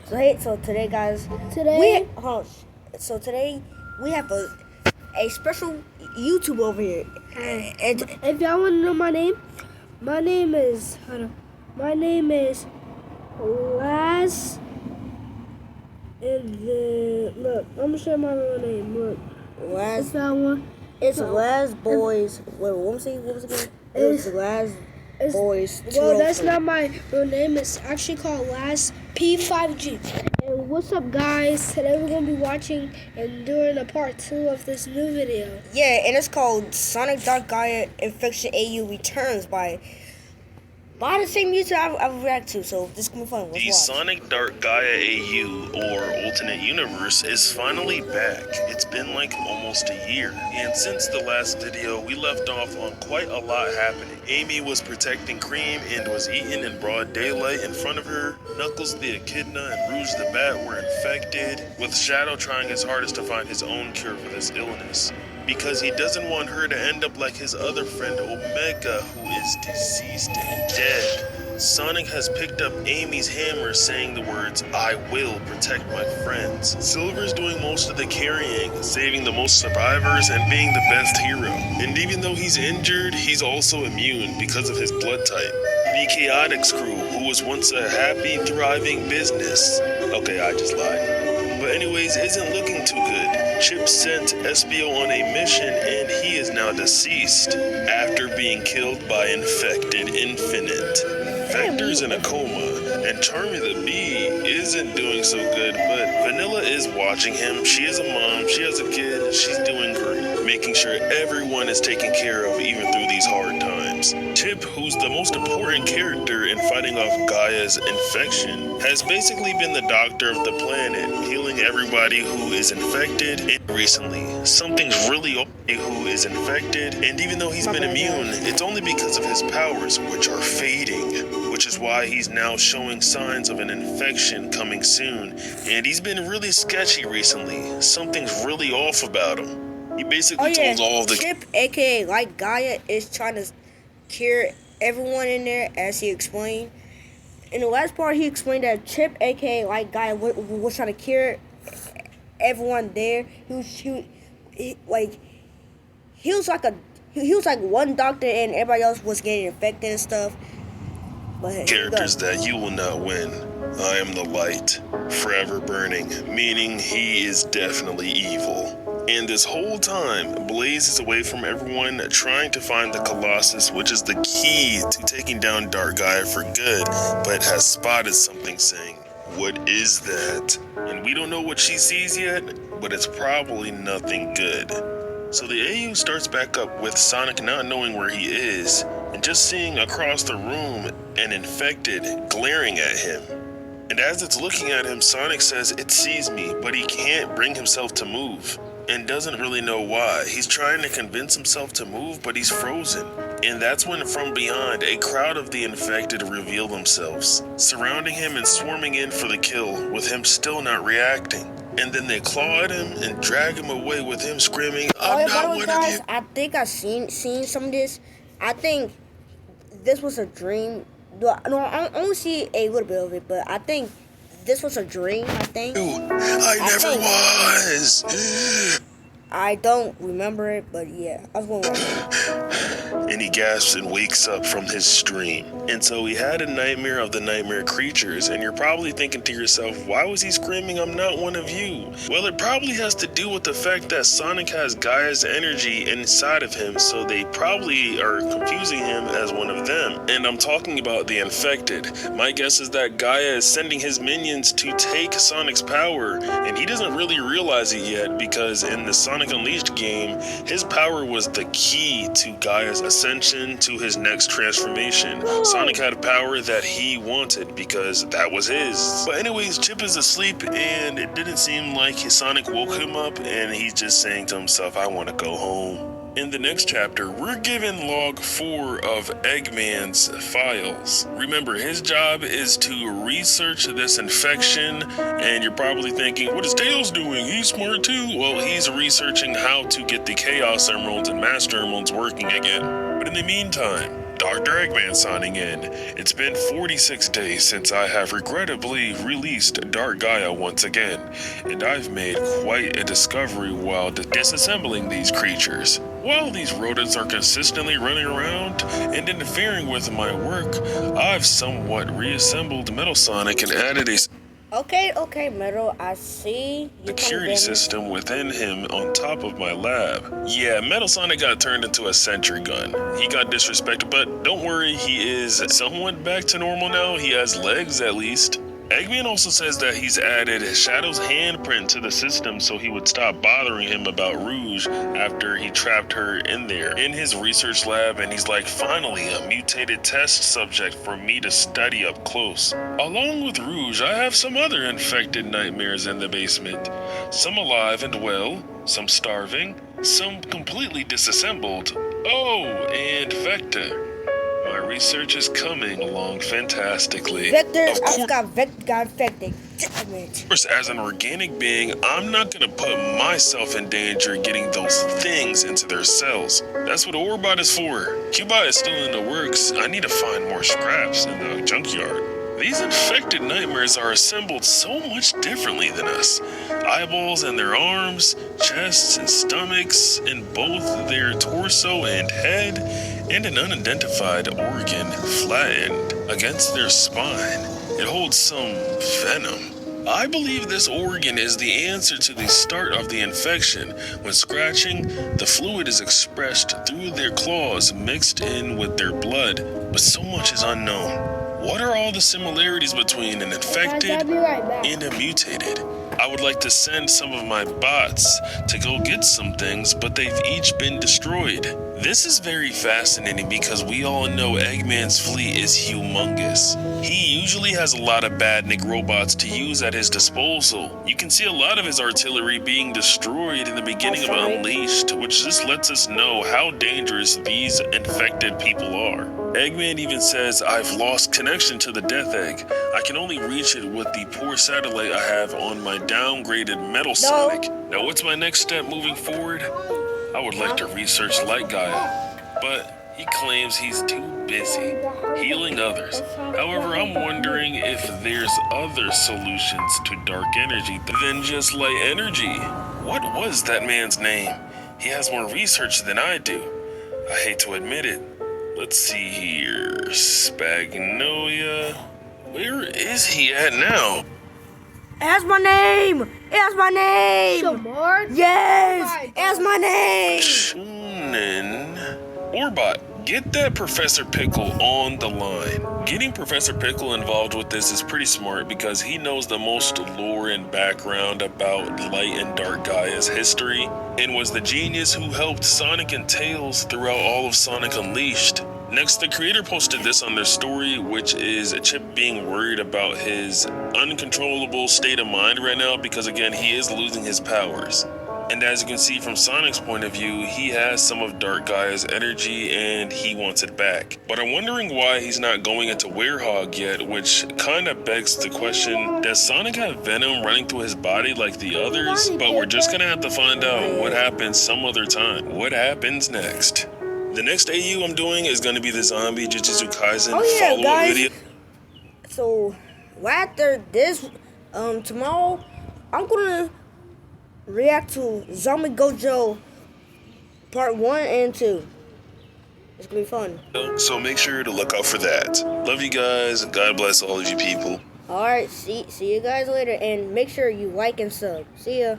So today, guys, Today, so today we have a special YouTube over here, and if y'all want to know my name is my name is Last. And then look, I'm gonna share my real name. Look, last if y'all want, it's last boys. Wait, what was it? What was it again? It was last boys. well, that's not my real name. It's actually called Last P5G. And what's up, guys? Today we're gonna be watching and doing a part 2 of this new video. Yeah, and it's called Sonic Dark Gaia Infection AU Returns by the same YouTube I've react to. So this is gonna be fun. Let's The watch. Sonic Dark Gaia AU, or Alternate Universe, is finally back. It's been like almost a year, and since the last video, we left off on quite a lot happening. Amy was protecting Cream and was eaten in broad daylight in front of her. Knuckles the Echidna and Rouge the Bat were infected, with Shadow trying his hardest to find his own cure for this illness, because he doesn't want her to end up like his other friend Omega, who is deceased and dead. Sonic has picked up Amy's hammer, saying the words, "I will protect my friends." Silver's doing most of the carrying, saving the most survivors and being the best hero. And even though he's injured, he's also immune because of his blood type. The Chaotix crew, who was once a happy, thriving business. Okay, I just lied. But anyways, isn't looking too good. Chip sent Espio on a mission and he is now deceased after being killed by Infected Infinite. Vector's in a coma, and Charmy the Bee isn't doing so good, but Vanilla is watching him. She is a mom, she has a kid, she's doing great, making sure everyone is taken care of even through these hard times. Chip, who's the most important character in fighting off Gaia's infection, has basically been the doctor of the planet, healing everybody who is infected. And recently, something's really off who is infected, and even though he's been immune, it's only because of his powers, which are fading, which is why he's now showing signs of an infection coming soon. And he's been really sketchy recently. Something's really off about him. He basically told all of the Chip, aka like Gaia, is trying to cure everyone in there, as he explained. In the last part, he explained that Chip, aka like Gaia, was trying to cure everyone there. He was like one doctor, and everybody else was getting infected and stuff. But characters that you will not win. I am the light, forever burning, meaning he is definitely evil. And this whole time, Blaze is away from everyone trying to find the Colossus, which is the key to taking down Dark Gaia for good, but has spotted something saying, "What is that?" And we don't know what she sees yet, but it's probably nothing good. So the AU starts back up with Sonic not knowing where he is, and just seeing across the room an infected glaring at him. And as it's looking at him, Sonic says it sees me, but he can't bring himself to move, and doesn't really know why. He's trying to convince himself to move, but he's frozen. And that's when from beyond, a crowd of the infected reveal themselves, surrounding him and swarming in for the kill, with him still not reacting. And then they claw at him and drag him away with him screaming, "I'm not one of you." I think I've seen some of this. I think this was a dream. No, I only see a little bit of it, but I think this was a dream. I think. I never was. I don't remember it, but yeah, I was going to. And he gasps and wakes up from his dream. And so he had a nightmare of the nightmare creatures, and you're probably thinking to yourself, why was he screaming, "I'm not one of you"? Well, it probably has to do with the fact that Sonic has Gaia's energy inside of him, so they probably are confusing him as one of them. And I'm talking about the infected. My guess is that Gaia is sending his minions to take Sonic's power, and he doesn't really realize it yet, because in the Sonic Unleashed game, his power was the key to Gaia's ascension to his next transformation. Sonic had a power that he wanted because that was his. But anyways, Chip is asleep, and it didn't seem like Sonic woke him up, and he's just saying to himself, "I want to go home." In the next chapter, we're given log 4 of Eggman's files. Remember, his job is to research this infection, and you're probably thinking, what is Tails doing? He's smart too. Well, he's researching how to get the Chaos Emeralds and Master Emeralds working again. But in the meantime, Dr. Eggman signing in. It's been 46 days since I have regrettably released Dark Gaia once again, and I've made quite a discovery while disassembling these creatures. While these rodents are consistently running around and interfering with my work, I've somewhat reassembled Metal Sonic and added a Okay, Metal, I see. security system within him on top of my lab. Yeah, Metal Sonic got turned into a sentry gun. He got disrespected, but don't worry, he is somewhat back to normal now. He has legs at least. Eggman also says that he's added Shadow's handprint to the system so he would stop bothering him about Rouge after he trapped her in there in his research lab, and he's like, finally, a mutated test subject for me to study up close. Along with Rouge, I have some other infected nightmares in the basement. Some alive and well, some starving, some completely disassembled. Oh, and Vector. My research is coming along fantastically. Vector, Of I course, forgot Vector got infected. Damn it. as an organic being, I'm not gonna put myself in danger getting those things into their cells. That's what Orbot is for. Cubot is still in the works. I need to find more scraps in the junkyard. These infected nightmares are assembled so much differently than us. Eyeballs in their arms, chests and stomachs, in both their torso and head, and an unidentified organ flattened against their spine. It holds some venom. I believe this organ is the answer to the start of the infection. When scratching, the fluid is expressed through their claws mixed in with their blood, but so much is unknown. What are all the similarities between an infected I'll be right back. and a mutated? I would like to send some of my bots to go get some things, but they've each been destroyed. This is very fascinating because we all know Eggman's fleet is humongous. He usually has a lot of badnik robots to use at his disposal. You can see a lot of his artillery being destroyed in the beginning of Unleashed, which just lets us know how dangerous these infected people are. Eggman even says, I've lost connection to the Death Egg. I can only reach it with the poor satellite I have on my downgraded Metal Sonic. Now what's my next step moving forward? I would like to research Light Gaia, but he claims he's too busy healing others. However, I'm wondering if there's other solutions to dark energy than just light energy. What was that man's name? He has more research than I do. I hate to admit it. Let's see here. Spagnolia. Where is he at now? That's my name! That's my name! Shamar? Yes! That's my name! Shunin. Orbot, get that Professor Pickle on the line. Getting Professor Pickle involved with this is pretty smart because he knows the most lore and background about Light and Dark Gaia's history and was the genius who helped Sonic and Tails throughout all of Sonic Unleashed. Next, the creator posted this on their story, which is Chip being worried about his uncontrollable state of mind right now because, again, he is losing his powers. And as you can see from Sonic's point of view, he has some of Dark Gaia's energy and he wants it back. But I'm wondering why he's not going into Werehog yet, which kind of begs the question, does Sonic have venom running through his body like the others? But we're just gonna have to find out what happens some other time. What happens next? The next AU I'm doing is going to be the Zombie Jujutsu Kaisen follow-up guys. video. So, right after this, tomorrow, I'm gonna react to Zombie Gojo Part 1 and 2. It's gonna be fun. So make sure to look out for that. Love you guys. God bless all of you people. Alright, see you guys later, and make sure you like and sub. See ya.